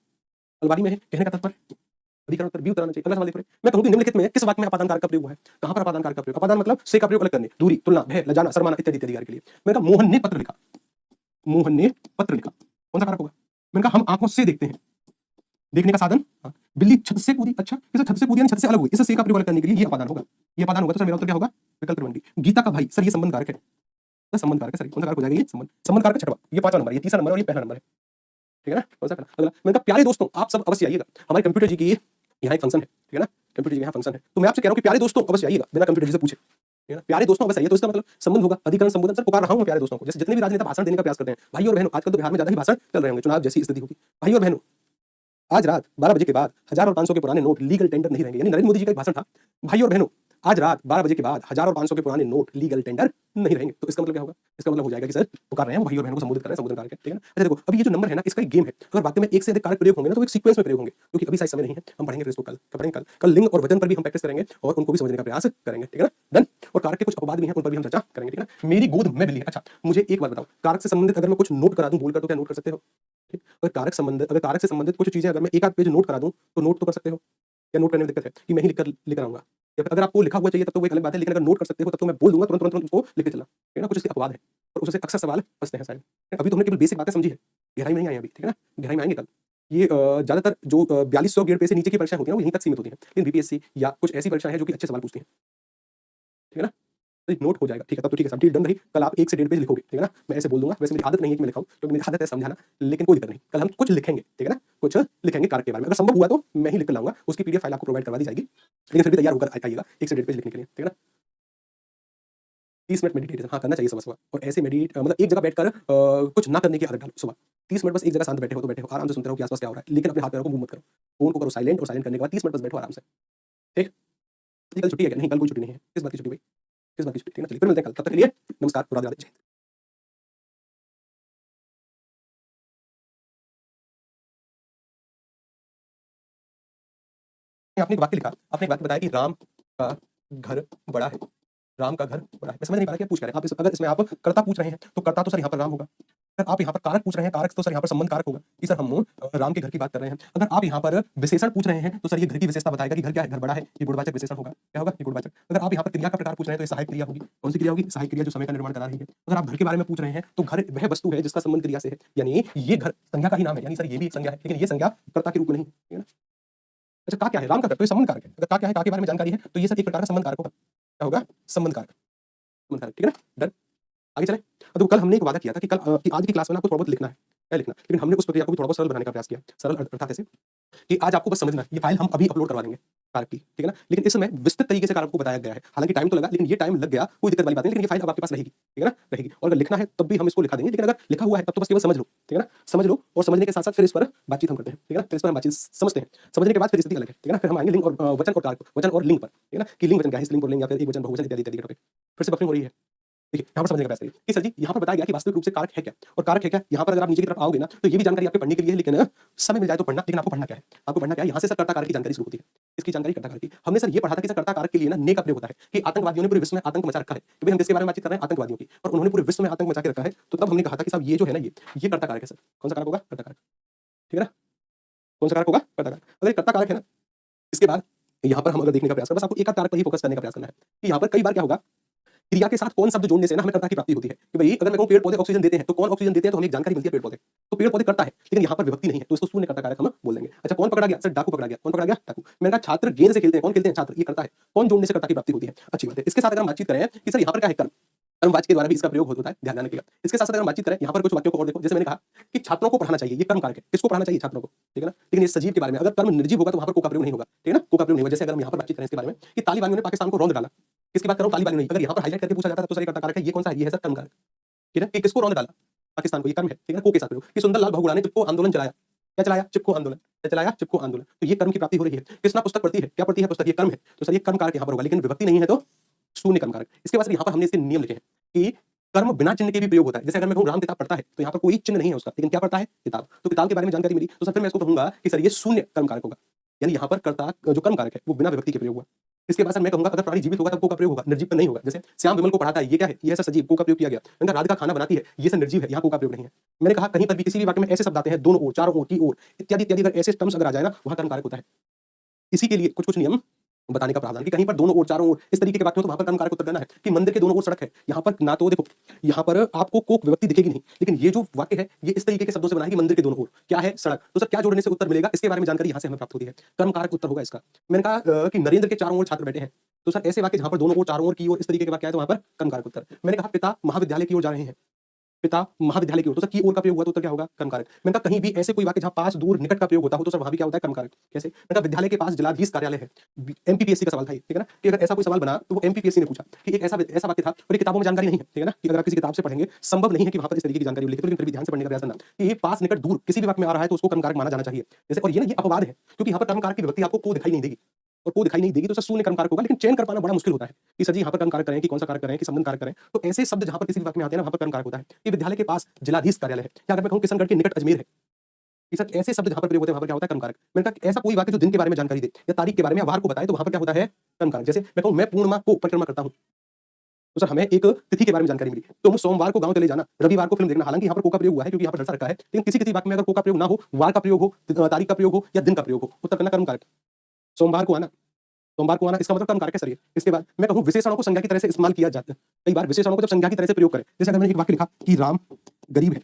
अलमारी में है, कहने का तात्पर्य अधिकरण उत्तर बी उत्तर आना चाहिए। अगला सवाल देखो, मैं कहूं कि निम्नलिखित में किस वाक्य में अपादान कारक का प्रयोग हुआ है? कहां पर अपादान कारक का प्रयोग? अपादान मतलब से का प्रयोग अलग करने, दूरी, तुलना, भय, लजाना, शर्माना इत्यादि इत्यादि कार्य के लिए। मैंने कहा मोहन ने पत्र लिखा, मोहन ने पत्र लिखा, कौन सा कारक होगा? मैंने कहा हम आंखों से देखते हैं, देखने का साधन, हाँ। बिल्ली छत से कूदी, अच्छा इसे छत से कूदी यानी छत से अलग हुई, इसे से का प्रयोग अलग करने के लिए ये अपादान होगा, ये अपादान होगा, तो सर मेरा उत्तर क्या होगा? विकल्प क्रमांक डी। गीता का भाई, सर ये संबंध कारक है, सर संबंध कारक है, सर कौन सा कारक हो जाएगा? ये संबंध, संबंध कारक छठवां, ये पांचवा नंबर, ये तीसरा नंबर और ये पहला नंबर है। ठीक है ना? कौन सा? अगला, मैंने कहा प्यारे दोस्तों आप सब अवश्य आइएगा, हमारे कंप्यूटर जी की यहाँ एक फंक्शन है, ठीक है ना? कंप्यूटर जी यहाँ फंक्शन है, तो मैं आपसे कह रहा हूँ कि प्यारे दोस्तों अवश्य आइएगा, बिना कंप्यूटर जी से पूछे, ठीक है ना? प्यारे दोस्तों अवश्य आइए, तो इसका मतलब संबंध होगा, अधिकरण संबोधन, सर पुकार रहा हूँ प्यारे दोस्तों को। जैसे जितने भी राजनेता भाषण देने का प्रयास करते हैं, भाई और बहनों, आजकल तो बिहार में ज्यादा ही भाषण चल रहे होंगे, चुनाव जैसी स्थिति होगी, भाई और बहनों आज रात 12 बजे के बाद 1000 और 500 के पुराने नोट लीगल टेंडर नहीं रहेंगे। यानी नरेंद्र मोदी जी का एक भाषण था, भाई और बहनों आज रात 12 बजे के बाद 1000 और 500 के पुराने नोट लीगल टेंडर नहीं रहेंगे। तो इसका मतलब क्या होगा? इसका मतलब हो जाएगा कि सर पुकार रहे हैं, भाई और बहनों को संबोधित कर रहे हैं, संबोधन कारक है, ठीक है ना? अच्छा देखो, अभी ये जो नंबर है ना, इसका एक गेम है, अगर वाक्य में एक से अधिक कारक प्रयोग होंगे ना, तो एक सीक्वेंस में प्रयोग होंगे, क्योंकि अभी शायद समय नहीं है, हम पढ़ेंगे फिर इसको कल, पढ़ेंगे कल लिंग और वचन पर भी हम प्रैक्टिस करेंगे और उनको भी समझने का प्रयास करेंगे, ठीक है ना? डन। और कारक के कुछ अपवाद भी हैं, उन पर भी हम चर्चा करेंगे, ठीक है ना? मेरी गोद में बिल्ली है। अच्छा मुझे एक बात बताओ, कारक से संबंधित अगर मैं कुछ नोट करा दूं बोलकर, तो क्या नोट कर सकते हो? ठीक, अगर कारक से संबंधित कुछ चीजें अगर मैं एक आध पेज नोट करा दूं तो नोट तो कर सकते हो, या नोट करने में दिक्कत है कि मैं ही लेकर आऊंगा, या फिर अगर आपको लिखा हुआ चाहिए तब तो वो एक अलग बात है, लेकिन अगर नोट कर सकते हो तब तो मैं बोल दूंगा तुरंत तुरंत तुरंत उसको लिख के चला, ठीक है ना? कुछ इसके अपवाद है और उससे अक्सर सवाल फंसते हैं शायद। अभी तो हमने केवल बेसिक बातें समझी है, गहराई में नहीं आई अभी, ठीक है ना? गहराई में आएंगे कल। ये ज्यादातर जो 4200 ग्रेड पे से नीचे की परीक्षाएं होती हैं वो यहीं तक सीमित होती हैं, लेकिन बीपीएससी या कुछ ऐसी परीक्षाएं हैं जो कि अच्छे सवाल पूछती हैं, ठीक है ना? तो नोट हो जाएगा, ठीक है? तब तो ठीक है, सब डील डन रही। कल आप 1 से 1.5 पेज लिखोगे, ठीक है ना? मैं ऐसे बोल दूंगा, वैसे मेरी आदत नहीं है कि मैं लिखाऊं, क्योंकि मेरी आदत है समझाना, लेकिन कोई दिक्कत नहीं, कल हम कुछ लिखेंगे, ठीक है ना? कुछ लिखेंगे कारक के बारे में, अगर संभव हुआ तो मैं ही लिख कर लाऊंगा, उसकी पीडीएफ फाइल आपको प्रोवाइड करवा दी जाएगी, लेकिन फिर भी तैयार होकर आइएगा 1 से 1.5 पेज लिखने के लिए, ठीक है ना? 30 मिनट मेडिटेशन, हाँ करना चाहिए सुबह-सुबह, और ऐसे मतलब एक जगह बैठकर कुछ ना करने की आदत डालो सुबह। 30 मिनट बस एक जगह शांत बैठे हो तो बैठे हो, आराम से सुनते रहो कि आस-पास क्या हो रहा है, लेकिन अपने हाथ-पैरों को मूव मत करो। फ़ोन को करो साइलेंट, और साइलेंट करने के बाद 30 मिनट बस बैठो आराम से, ठीक? जी, कल छुट्टी है क्या? नहीं, कल कोई छुट्टी नहीं है। किस बात की छुट्टी भाई? किस बात की छुट्टी? ठीक है ना? चलिए फिर मिलते हैं कल, तब तक के लिए नमस्कार, राधे-राधे, जय हिंद। आपने एक वाक्य लिखा, आपने एक वाक्य बताया कि राम का घर बड़ा है। राम का घर बड़ा है। मैं समझ नहीं पा रहा क्या पूछ रहे हैं आप? अगर इसमें आप कर्ता पूछ रहे हैं, तो कर्ता तो सर यहाँ पर राम होगा। अगर आप यहाँ पर कारक पूछ रहे हैं, कारक तो सर यहाँ पर संबंध कारक होगा कि सर हम राम के घर की बात कर रहे हैं। अगर आप यहाँ पर विशेषण पूछ रहे हैं, तो सर ये घर की विशेषता बताएगा कि घर क्या है, घर बड़ा है, ये गुणवाचक विशेषण होगा। क्या होगा? ये गुणवाचक। अगर आप यहाँ पर क्रिया का प्रकार पूछ रहे हैं, तो ये सहायक क्रिया होगी। कौन सी क्रिया होगी? सहायक क्रिया जो समय का निर्माण करा रही है। अगर आप घर के बारे में पूछ रहे हैं, तो घर वह वस्तु है जिसका संबंध क्रिया से है, यानी ये घर संज्ञा का ही नाम है, यानी सर ये भी एक संज्ञा है, लेकिन ये संज्ञा कर्ता के रूप में नहीं, ठीक है ना? अच्छा का क्या है? राम का घर, तो ये संबंध कारक है। अगर का क्या है, का के बारे में जानकारी है, तो ये सर एक प्रकार का संबंध कारक होगा। क्या होगा? संबंध कारक, संबंध कारक, ठीक है ना? डन। आगे चलें। तो कल हमने एक वादा किया था कि कल कि आज की क्लास में आपको थोड़ा बहुत लिखना है, क्या लिखना? लेकिन हमने उस प्रक्रिया को भी थोड़ा बहुत सरल बनाने का प्रयास किया। सरल अर्थात ऐसे कि आज आपको बस समझना है, ये फाइल हम अभी अपलोड करवा देंगे कारक की, ठीक है ना? लेकिन इस समय विस्तृत तरीके से कारक को बताया गया है। हालांकि टाइम तो लगा, लेकिन ये टाइम लग गया, कोई दिक्कत वाली बात नहीं, लेकिन ये फाइल अब आपके पास रहेगी, ठीक है ना? रहेगी। और अगर लिखना है तब भी हम इसको लिखा देंगे, लेकिन अगर लिखा हुआ है तब तो बस केवल समझ लो, ठीक है ना? समझ लो, और समझने के साथ साथ फिर इस पर बातचीत हम करते हैं, ठीक है ना? फिर इस पर हम बातचीत समझते हैं, समझने के बाद फिर स्थिति अलग है, ठीक है ना? फिर हम आएंगे लिंग और वचन और कारक, वचन और लिंग पर, ठीक है ना? कि लिंग वचन क्या है, स्त्रीलिंग पुल्लिंग या फिर एक वचन बहुवचन इत्यादि इत्यादि टॉपिक। फिर से बफरिंग हो रही है। देखिए, यहाँ पर समझने का प्रयास करिए कि सर जी यहाँ पर बताया गया कि वास्तविक रूप से कारक है क्या, और कारक है क्या। यहाँ पर अगर आप नीचे की तरफ आओगे ना, तो ये भी जानकारी आपके पढ़ने के लिए है, लेकिन समय मिल जाए तो पढ़ना। लेकिन आपको पढ़ना क्या है? आपको पढ़ना क्या है? यहाँ से सर कर्ता कारक की जानकारी शुरू होती है। इसकी जानकारी कर्ता कारक की हमने सर ये पढ़ा था कि सर कर्ता कारक के लिए ना ने का प्रयोग होता है कि आतंकवादियों ने पूरे विश्व में आतंक मचा रखा है, कि भाई हम किसके बारे में बातचीत कर रहे हैं? आतंकवादियों की, और उन्होंने पूरे विश्व में आतंक मचा के रखा है। तो तब हमने कहा था कि साहब ये जो है ना, ये कर्ता कारक है सर। कौन सा कारक होगा? कर्ता कारक, ठीक है ना? कौन सा कारक होगा? कर्ता कारक। अगर ये कर्ता कारक है ना, इसके बाद यहाँ पर हम अगर देखने का प्रयास करें, बस आपको एक आध कारक पर ही फोकस करने का प्रयास करना है कि यहाँ पर कई बार क्या होगा, क्रिया के साथ कौन शब्द जोड़ने से ना हमें कर्ता की प्राप्ति होती है कि भाई अगर मैं कहूं पेड़ पौधे ऑक्सीजन देते हैं, तो कौन ऑक्सीजन देते हैं, तो हमें एक जानकारी मिलती है पेड़ पौधे, तो पेड़ पौधे करता है, लेकिन यहाँ पर विभक्ति नहीं है, तो इसको शून्य कर्ता कारक हम बोल देंगे। अच्छा कौन पकड़ा गया? सर डाकू पकड़ा गया। कौन पकड़ा गया? डाकू। मैंने कहा छात्र गेंद से खेलते हैं, कौन खेलते हैं? छात्र। ये करता है, कौन जोड़ने से कर्ता की प्राप्ति होती है? अच्छी बात है। इसके साथ अगर हम बातचीत करें कि सर यहाँ पर क्या है? कर्म, कर्मवाच्य के द्वारा भी इसका प्रयोग होता है, ध्यान रखिएगा। इसके साथ साथ अगर हम बातचीत करें यहाँ पर कुछ वाक्यों को और देखो, जैसे मैंने कहा कि छात्रों को पढ़ाना चाहिए, ये कर्म कारक है। किसको पढ़ाना चाहिए? छात्रों को, ठीक है ना? लेकिन ये सजीव के बारे में, अगर कर्म निर्जीव होगा तो वहां पर को का प्रयोग नहीं होगा, ठीक है ना? को का प्रयोग नहीं होगा। जैसे अगर हम यहाँ पर बातचीत करें इसके बारे में कि तालिबानियों ने पाकिस्तान को रौंद डाला, किसकी बात कर रहा हूं? तालिबानियों नहीं। अगर यहाँ पर हाईलाइट करके पूछा जाता है तो सर ये कर्ता कारक है, ये कौन सा है? ये है सर कर्म कारक, ठीक है? कि किसको रौंद डाला, पाकिस्तान को, ये कर्म है, ठीक है ना, को के साथ प्रयोग कि सुंदरलाल बहुगुणा ने चिपको आंदोलन चलाया, क्या चलाया, चिपको आंदोलन, क्या चलाया, चिपको आंदोलन, तो ये कर्म की प्राप्ति हो रही है। कृष्णा पुस्तक पढ़ती है, क्या पढ़ती है, पुस्तक, ये कर्म है, तो सर ये कर्म कारक यहाँ पर होगा, लेकिन विभक्ति नहीं है तो शून्य कर्म कारक। इसके बाद यहाँ पर हमने इसके नियम लिखे हैं कि कर्म बिना चिन्ह के भी प्रयोग होता है। जैसे अगर मैं कहूँ राम किताब पढ़ता है तो यहाँ पर कोई चिन्ह नहीं है उसका, लेकिन क्या पढ़ता है, किताब, तो किताब के बारे में जानकारी मिली, तो सर फिर मैं इसको कहूंगा कि सर ये शून्य कर्म कारक होगा, यानी यहाँ पर कर्ता जो कर्म कारक है वो बिना विभक्ति के प्रयोग हुआ। इसके बाद सर मैं कहूंगा अगर प्राणी जीवित होगा तब को का प्रयोग होगा, निर्जीव पर नहीं होगा। जैसे श्याम विमल को पढ़ाता है, ये क्या है, ये सर सजीव, को का प्रयोग किया गया। मैंने कहा राधिका खाना बनाती है, ये सर निर्जीव है, यहाँ को का प्रयोग नहीं है। मैंने कहा कहीं पर भी किसी भी वाक्य में ऐसे शब्द आते हैं, दोनों ओर, चारों ओर, की ओर, इत्यादि इत्यादि, अगर ऐसे टर्म्स अगर आ जाए ना, वहाँ कर्म कारक होता है। इसी के लिए कुछ कुछ नियम बताने का प्रावधान कि कहीं पर दोनों ओर, चारों ओर, इस तरीके के वाक्य हो तो वहां पर कर्म कारक उत्तर देना है। कि मंदिर के दोनों ओर सड़क है, यहाँ पर ना तो देखो यहाँ पर आपको कोक विभक्ति दिखेगी नहीं, लेकिन ये जो वाक्य है ये इस तरीके के शब्दों से बना है कि मंदिर के दोनों ओर क्या है, सड़क, तो सर क्या जोड़ने से उत्तर मिलेगा, इसके बारे में जानकारी यहाँ से हमें प्राप्त होती है। कर्म कारक उत्तर होगा इसका। मैंने कहा कि नरेंद्र के चारों ओर छात्र बैठे हैं, तो सर ऐसे वाक्य जहां पर दोनों ओर, चारों ओर, की ओर, इस तरीके के वाक्य है तो वहां पर कर्म कारक उत्तर। मैंने कहा पिता महाविद्यालय की ओर जा रहे हैं, पिता महाविद्यालय की ओर, तो सर की ओर का प्रयोग हुआ तो उत्तर क्या होगा, कर्म कारक। मैंने कहा कहीं भी ऐसे कोई वाक्य जहां पास, दूर, निकट का प्रयोग होता हो तो सर वहां भी क्या होता है, कर्म कारक। कैसे, मैंने कहा विद्यालय के पास जिलाधीश कार्यालय है, एमपीपीएससी का सवाल था, ठीक है ना, कि अगर ऐसा कोई सवाल बना तो वो एमपीपीएससी ने पूछा कि एक ऐसा वाक्य था और ये किताबों में जानकारी नहीं है, ठीक है ना, कि अगर आप किसी किताब से पढ़ेंगे संभव नहीं है कि वहां पर इस तरीके की जानकारी लिखी, लेकिन फिर भी ध्यान से पढ़ने का प्रयास करना कि ये पास, निकट, दूर किसी भी वाक्य में आ रहा है तो उसको कर्म कारक माना जाना चाहिए। जैसे, और ये ना ये अपवाद है क्योंकि यहाँ पर कर्म कारक की विभक्ति आपको को दिखाई नहीं देगी, और को दिखाई नहीं देगी तो सर शून्य कर्म कारक होगा, लेकिन चयन कर पाना बड़ा मुश्किल होता है कि सर जी यहाँ पर कर्म कारक करें कि कौन सा कारक करें कि संबंध कारक करें। तो ऐसे शब्द जहां पर किसी भी वाक्य में आते हैं ना वहां पर कर्म कारक होता है। कि विद्यालय के पास जिलाधीश कार्यालय है, या अगर मैं कहूं किशनगढ़ के निकट अजमेर है, कि सर ऐसे शब्द जहां पर प्रयोग होते हैं वहां पर क्या होता है, कर्म कारक। मैंने कहा ऐसा कोई वाक्य जो दिन के बारे में जानकारी दे या तारीख के बारे में या वार को बताए तो वहां पर क्या होता है, कर्म कारक। जैसे मैं कहूं मैं पूर्णिमा को परिक्रमा करता हूं, तो सर हमें एक तिथि के बारे में जानकारी मिली, तो हम सोमवार को गांव चले जाना, रविवार को फिल्म देखना, हालांकि यहाँ पर को का प्रयोग हुआ है क्योंकि यहाँ पर दर्शा रखा है, लेकिन किसी किसी वाक्य में अगर को का प्रयोग ना हो, वार का प्रयोग हो, तारीख का प्रयोग हो या दिन का प्रयोग हो, उत्तर करना कर्म कारक। सोमवार को आना, सोमवार को आना, इसका मतलब कर्म कारक है सर ये। इसके बाद मैं कहूं विशेषणों को संज्ञा की तरह से इस्तेमाल किया जाता है, कई बार विशेषणों को जब संज्ञा की तरह से प्रयोग करें, जैसे अगर मैंने एक वाक्य लिखा कि राम गरीब है,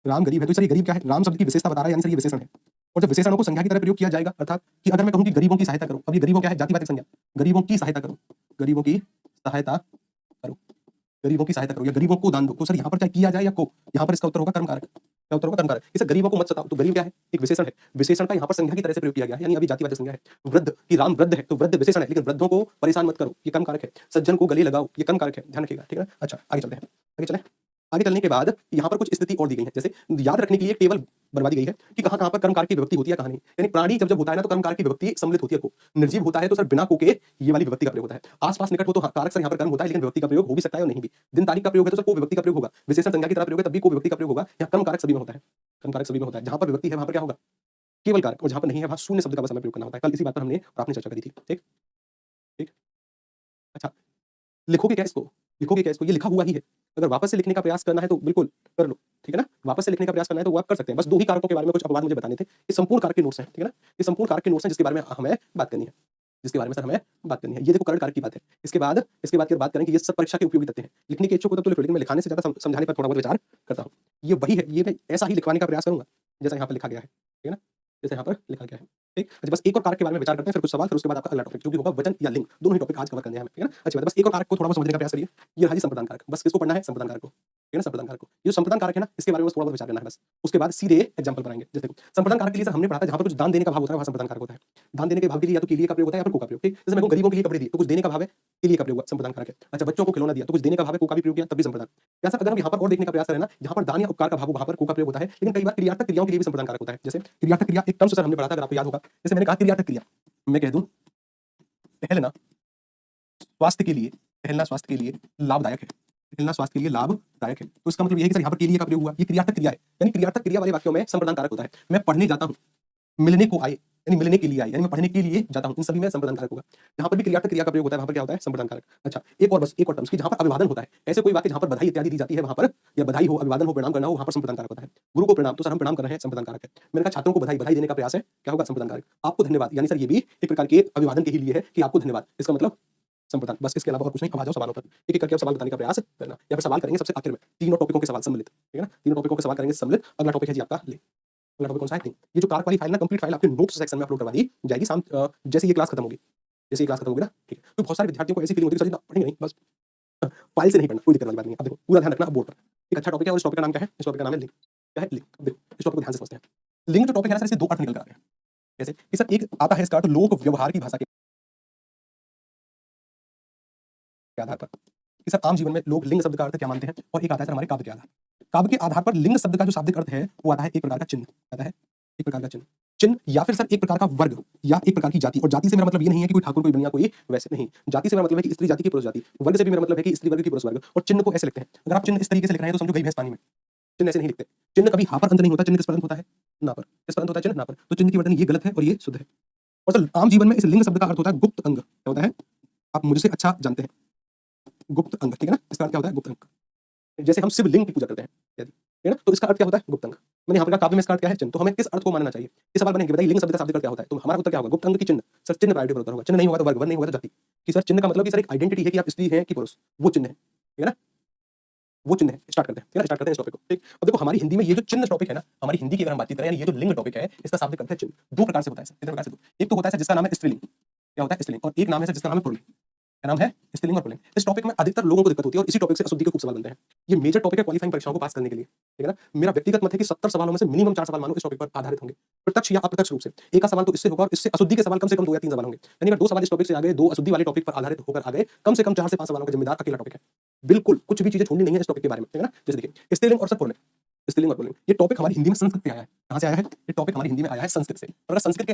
राम गरीब है, तो सर ये गरीब क्या है, राम शब्द की विशेषता बता रहा है, यानी सर ये विशेषण है। और जब विशेषणों को संज्ञा की तरह प्रयोग किया जाएगा, अर्थात कि अगर मैं कहूं कि गरीबों की सहायता करो, अब ये गरीबों क्या है, जातिवाचक संज्ञा, गरीबों की सहायता करो, गरीबों की सहायता करो, गरीबों की सहायता करो या गरीबों को दान दो, तो सर यहाँ पर चाहे किया जाए या को, यहाँ पर इसका उत्तर होगा कर्म कारक। क्या उत्तर होगा, कर्म कारक। इसे गरीबों को मत सताओ, तो गरीब क्या है, एक विशेषण है, विशेषण का यहाँ पर संज्ञा की तरह से प्रयोग किया गया है, यानी अभी जातिवाचक संज्ञा है। वृद्ध, कि राम वृद्ध है तो वृद्ध विशेषण है, लेकिन वृद्धों को परेशान मत करो, ये कर्म कारक है। सज्जन को गले लगाओ, ये कर्म कारक है, ध्यान रखिएगा, ठीक है। अच्छा आगे चलते हैं, आगे चलें। आगे चलने के बाद यहाँ पर कुछ स्थिति और दी गई है, जैसे याद रखने के लिए टेबल बनवा दी गई है कि कहाँ कहाँ पर कर्म कारक की विभक्ति होती है, कहाँ नहीं। यानी प्राणी जब जब होता है ना तो कर्म कारक की विभक्ति सम्मिलित होती है को, निर्जीव होता है तो सर बिना को के ये वाली विभक्ति का प्रयोग होता है। आसपास निकट हो तो कारक सर यहाँ पर कर्म होता है, लेकिन विभक्ति का प्रयोग हो भी सकता है और नहीं भी। दिन तारीख का प्रयोग है तो सर को विभक्ति का प्रयोग होगा, विशेषण संज्ञा की तरह प्रयोग है तब भी को विभक्ति का प्रयोग होगा। यहाँ कर्म कारक सभी में होता है, कर्म कारक सभी में होता है। जहाँ पर विभक्ति है वहाँ पर क्या होगा, केवल कारक, और जहाँ पर नहीं है वहाँ शून्य शब्द का बस हमें प्रयोग करना होता है। कल इसी बात पर हमने और आपने चर्चा करी थी, ठीक ठीक। अच्छा लिखोगे क्या इसको, लिखोगे क्या इसको, ये लिखा हुआ ही है। अगर वापस से लिखने का प्रयास करना है तो बिल्कुल कर लो, ठीक है ना। वापस से लिखने का प्रयास करना है तो वो आप कर सकते हैं। बस दो ही कारकों के बारे में कुछ अपवाद मुझे बताने थे। ये संपूर्ण कारक के नोट्स हैं, ठीक है ना, ये संपूर्ण कारक के नोट्स हैं जिसके बारे में हमें बात करनी है, जिसके बारे में सर हमें बात करनी है। ये देखो करण कारक की बात है। इसके बाद की बात करें कि ये सब परीक्षा के उपयोगी तथ्य हैं। लिखने के इच्छुक हो तो लिखो, लेकिन मैं लिखाने से ज्यादा समझाने पर थोड़ा बहुत विचार करता हूँ। ये वही है, ये मैं ऐसा ही लिखवाने का प्रयास करूंगा जैसा यहाँ पर लिखा गया है, ठीक है ना, जैसे यहाँ पर लिखा गया है, ठीक। अच्छा बस एक और कारक के बारे में विचार करते हैं, फिर कुछ सवाल, फिर उसके बाद आपका अगला टॉपिक जो भी होगा वचन या लिंग, दोनों ही टॉपिक आज कवर करने हैं हमें, ठीक है ना। अच्छी बात है, बस एक और कारक को थोड़ा बहुत समझने का प्रयास करिए। ये रहा जी संप्रदान कारक, बस किसको पढ़ना है, संप्रदान कारक को, ठीक है ना, संप्रदान कारक को। ये जो संप्रदान कारक है ना इसके बारे में बस थोड़ा बहुत विचार करना है बस। उसके बाद सीधे एग्जांपल बनाएंगे। जैसे संप्रदान कारक के लिए सर हमने पढ़ा था जहाँ पर कुछ दान देने का भाव होता है वहाँ संप्रदान कारक होता है। दान देने के भाव के लिए या तो के लिए का प्रयोग होता है या फिर को का प्रयोग, ठीक। जैसे मैं कहूं गरीबों के लिए कपड़े दिए तो कुछ देने का भाव है, के लिए का प्रयोग हुआ, संप्रदान कारक है। अच्छा बच्चों को खिलौना दिया तो कुछ देने का भाव है, को का भी प्रयोग किया तब भी संप्रदान। या सर अगर हम यहाँ पर और देखने का प्रयास करें ना, यहाँ पर दान या उपकार का भाव वहाँ पर को का प्रयोग होता है, लेकिन कई बार क्रियात्मक क्रियाओं के लिए भी संप्रदान कारक होता है। जैसे क्रियात्मक क्रिया एक टर्म सर हमने पढ़ा था, अगर आपको याद होगा, जैसे मैंने कहा क्रियात्मक क्रिया, मैं कह दूं टहलना स्वास्थ्य के लिए, टहलना स्वास्थ्य के लिए लाभदायक है, टहलना स्वास्थ्य के लिए लाभदायक है, तो इसका मतलब ये है कि सर यहाँ पर के लिए का प्रयोग हुआ, ये क्रियात्मक क्रिया है। यानी क्रियात्मक क्रिया वाले वाक्यों में संप्रदान कारक होता है। मैं पढ़ने जाता हूँ, मिलने को आए, यानी मिलने के लिए आए, यानी मैं पढ़ने के लिए जाता हूँ, इन सभी में संप्रदान कारक होगा। यहाँ पर भी क्रियात्मक क्रिया का प्रयोग होता है, वहाँ पर क्या होता है, संप्रदान कारक। अच्छा एक और बस एक और टर्म्स की जहाँ पर अभिवादन होता है, ऐसे कोई वाक्य जहाँ पर बधाई इत्यादि दी जाती है वहाँ पर, या बधाई हो, अभिवादन हो, प्रणाम करना हो, वहाँ पर संप्रदान कारक होता है। गुरु को प्रणाम, तो सर हम प्रणाम कर रहे हैं, संप्रदान कारक है। मैंने कहा छात्रों को बधाई, बधाई देने का प्रयास है, क्या होगा, संप्रदान कारक। आपको धन्यवाद, यानी सर ये भी एक प्रकार के अभिवादन के ही लिए है कि आपको धन्यवाद, इसका मतलब संप्रदान। बस इसके अलावा और कुछ नहीं। अब आ जाओ सवालों पर, एक एक करके सवाल बताने का प्रयास करना, या फिर सवाल करेंगे सबसे आखिर में, तीनों टॉपिकों के सवाल सम्मिलित, ठीक है ना, तीनों टॉपिकों के सवाल करेंगे सम्मिलित। अगला टॉपिक है जी आपका लिंक। अगला टॉपिक कौन सा है, लिंक। ये जो कारक वाली फाइल ना, कंप्लीट फाइल आपके नोट्स सेक्शन में अपलोड करवा दी जाएगी शाम जैसे ये क्लास खत्म होगी, जैसे ये क्लास खत्म होगी ना, ठीक है। तो बहुत सारे विद्यार्थियों को ऐसी फीलिंग होती है सर पढ़ेंगे नहीं, बस फाइल से नहीं पढ़ना, कोई दिक्कत वाली बात नहीं है। अब देखो पूरा ध्यान रखना, अब बोर्ड पर एक अच्छा टॉपिक है और इस टॉपिक का नाम क्या है, इस टॉपिक का नाम है लिंक। क्या है, लिंक। अब देखो इस टॉपिक को ध्यान से समझते हैं। लिंक जो टॉपिक है ना सर, इससे दो अर्थ निकल कर आते हैं। जैसे कि सर एक आता है इसका अर्थ लोक व्यवहार की भाषा के आधार पर, कि सर आम जीवन में लोग लिंग शब्द का अर्थ क्या मानते हैं, और एक आता है सर हमारे काव्य के आधार। काव्य के आधार पर लिंग शब्द का जो शाब्दिक अर्थ है वो आता है एक प्रकार का चिन्ह, आता है एक प्रकार का चिन्ह, चिन्ह या फिर सर एक प्रकार का वर्ग या एक प्रकार की जाति। और जाति से मेरा मतलब ये नहीं है कि कोई ठाकुर कोई बनिया कोई वैसे नहीं, जाति से मेरा मतलब है कि स्त्री जाति की पुरुष जाति, वर्ग से भी मेरा मतलब है कि स्त्री वर्ग की पुरुष वर्ग। और चिन्ह को ऐसे लिखते हैं, अगर आप चिन्ह इस तरीके से लिख रहे हैं तो समझो गई भैंस पानी में। चिन्ह ऐसे नहीं लिखते, चिन्ह कभी हा पर अंत नहीं होता, चिन्ह किस पर अंत होता है, ना पर। किस पर अंत होता है, चिन्ह ना पर। तो चिन्ह की वर्तनी ये गलत है और ये शुद्ध है। और सर आम जीवन में इस लिंग शब्द का अर्थ होता है गुप्त अंग। क्या होता है, आप मुझसे अच्छा जानते हैं, गुप्त अंग, ठीक है ना। इसका अर्थ क्या होता है, गुप्त अंग। जैसे हम शिवलिंग की पूजा करते हैं यदि, है ना, तो इसका अर्थ क्या होता है, गुप्त अंग। मैंने यहाँ पर कहा काव्य में इसका अर्थ क्या है, चिन्ह। तो हमें किस अर्थ को मानना चाहिए, ये सवाल बनेंगे। बताइए लिंग शब्द का शाब्दिक अर्थ क्या होता है, तो हमारा उत्तर क्या होगा, गुप्त अंग की चिन्ह। सर चिन्ह प्रायोरिटी पर उत्तर होगा, चिन्ह नहीं होगा तो वर्ग, वर्ग नहीं होगा तो जाति। कि सर चिन्ह का मतलब कि सर एक आइडेंटिटी है कि आप स्त्री हैं कि पुरुष, वो चिन्ह है, ठीक है ना, वो चिन्ह है। स्टार्ट करते हैं, ठीक है ना, स्टार्ट करते हैं इस टॉपिक को। ठीक, अब देखो हमारी हिंदी में ये जो चिन्ह टॉपिक है ना, हमारी हिंदी की अगर हम बात करें, यानी ये जो लिंग टॉपिक है, इसका शाब्दिक अर्थ है चिन्ह। दो प्रकार से होता है, कितने प्रकार से, एक तो होता है जिसका नाम है स्त्रीलिंग, क्या होता है स्त्रीलिंग, और एक नाम है जिसका नाम है पुल्लिंग। क्या नाम है, स्त्रीलिंग और पुल्लिंग। इस टॉपिक में अधिकतर लोगों को दिक्कत होती है और इसी टॉपिक से अशुद्धि के खूब सवाल बनते हैं। ये मेजर टॉपिक है क्वालिफाइंग परीक्षाओं को पास करने के लिए, ठीक है ना। मेरा व्यक्तिगत मत है कि 70 सवालों में से मिनिमम 4 सवाल मानो इस टॉपिक पर आधारित होंगे, प्रत्यक्ष या अप्रत्यक्ष रूप से। एक का सवाल तो इससे होगा और इससे अशुद्धि के सवाल कम से कम 2 या 3 सवाल होंगे। यानी अगर 2 सवाल इस टॉपिक से आ गए, 2 अशुद्धि वाले टॉपिक पर आधारित होकर आ गए, कम से कम 4 से 5 सवालों का जिम्मेदार अकेला टॉपिक है। बिल्कुल कुछ भी चीजें छोड़नी नहीं है इस टॉपिक के बारे में, ठीक है ना। जैसे देखिए स्त्रीलिंग और पुल्लिंग, स्त्रीलिंग और पुल्लिंग, ये टॉपिक हमारी हिंदी में संस्कृत से आया है। कहां से आया है, ये टॉपिक हमारी हिंदी में आया है संस्कृत से। और अगर संस्कृत के